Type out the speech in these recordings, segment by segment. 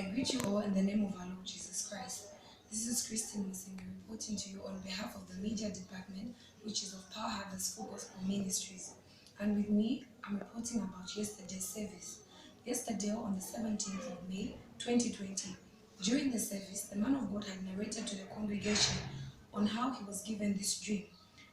I greet you all in the name of our Lord Jesus Christ. This is Christine Musinga reporting to you on behalf of the media department, which is of Power Harvest Full Gospel Ministries. And with me, I'm reporting about yesterday's service. Yesterday, on the 17th of May 2020, during the service, the man of God had narrated to the congregation on how he was given this dream.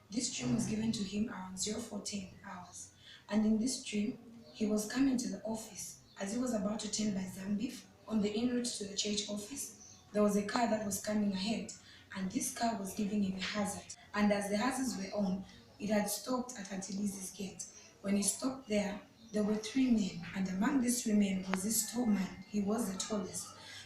This dream was given to him around 04:10 hours. And in this dream, he was coming to the office. As he was about to turn by Zambif, on the en route to the church office, there was a car that was coming ahead, and this car was giving him a hazard. And as the hazards were on, it had stopped at Antilizi's gate. When he stopped there were three men, and among these three men was this tall man. He was the tallest.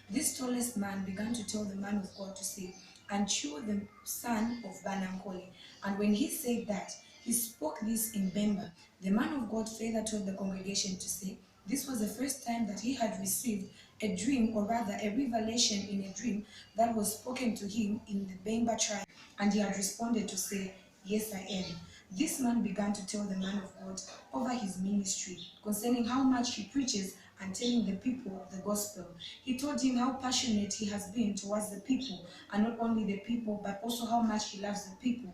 This tallest man began to tell the man of God to say, "Anchu, the son of Banankole." And when he said that, he spoke this in Bemba. The man of God further told the congregation to say, this was the first time that he had received a dream, or rather a revelation in a dream that was spoken to him in the Bemba tribe. And he had responded to say, "Yes, I am." This man began to tell the man of God over his ministry concerning how much he preaches and telling the people the gospel. He told him how passionate he has been towards the people, and not only the people, but also how much he loves the people.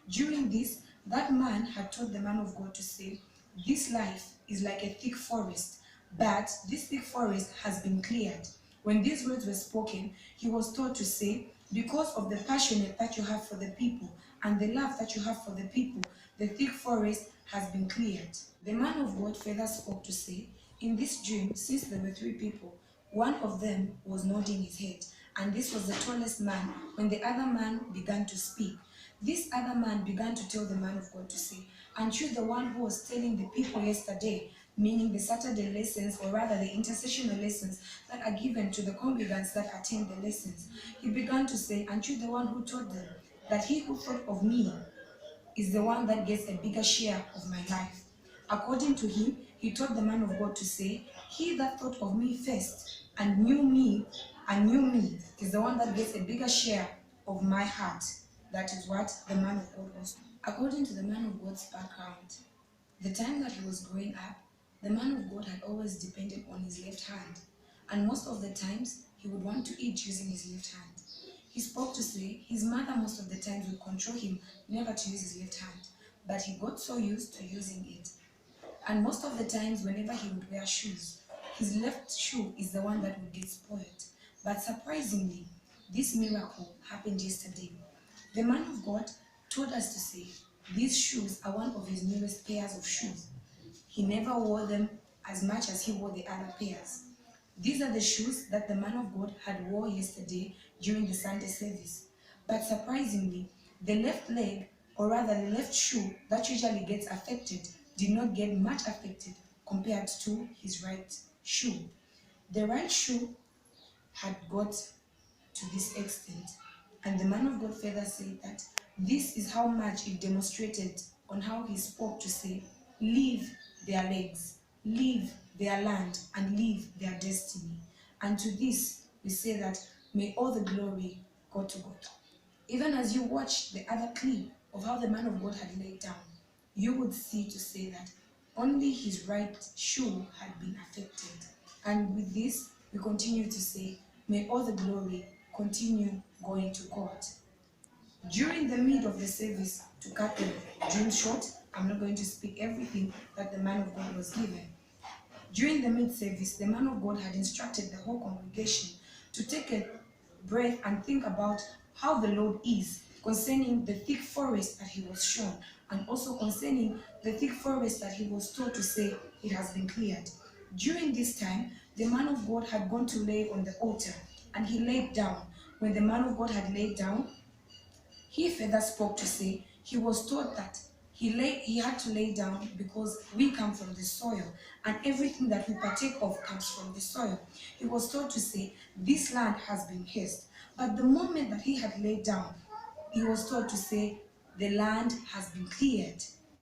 During this, that man had told the man of God to say, "This life is like a thick forest, but this thick forest has been cleared." When these words were spoken, he was told to say, "Because of the passion that you have for the people and the love that you have for the people, the thick forest has been cleared." The man of God further spoke to say, in this dream, since there were three people, one of them was nodding his head, and this was the tallest man. When the other man began to speak, this other man began to tell the man of God to say, "Aren't you the one who was telling the people yesterday," meaning the Saturday lessons, or rather the intercessional lessons that are given to the congregants that attend the lessons? He began to say, "Aren't you the one who told them that he who thought of me is the one that gets a bigger share of my life?" According to him, he told the man of God to say, "He that thought of me first and knew me is the one that gets a bigger share of my heart." That is what the man of God was. According to the man of God's background, the time that he was growing up, the man of God had always depended on his left hand, and most of the times he would want to eat using his left hand. He spoke to say his mother most of the times would control him never to use his left hand, but he got so used to using it. And most of the times whenever he would wear shoes, his left shoe is the one that would get spoiled. But surprisingly, this miracle happened yesterday. The man of God told us to say these shoes are one of his newest pairs of shoes. He never wore them as much as he wore the other pairs. These are the shoes that the man of God had wore yesterday during the Sunday service. But surprisingly, the left leg, or rather the left shoe that usually gets affected, did not get much affected compared to his right shoe. The right shoe had got to this extent, and the man of God further said that this is how much it demonstrated on how he spoke to say, "Leave their legs, leave their land, and leave their destiny." And to this, we say that may all the glory go to God. Even as you watch the other clip of how the man of God had laid down, you would see to say that only his right shoe had been affected. And with this, we continue to say, may all the glory continue going to God. During the mid of the service, to cut the dream short, I'm not going to speak everything that the man of God was given. During the mid-service, the man of God had instructed the whole congregation to take a breath and think about how the Lord is concerning the thick forest that he was shown, and also concerning the thick forest that he was told to say it has been cleared. During this time, the man of God had gone to lay on the altar, and he laid down. When the man of God had laid down, he further spoke to say he was taught that he had to lay down because we come from the soil, and everything that we partake of comes from the soil. He was told to say this land has been cursed. But the moment that he had laid down, he was told to say the land has been cleared.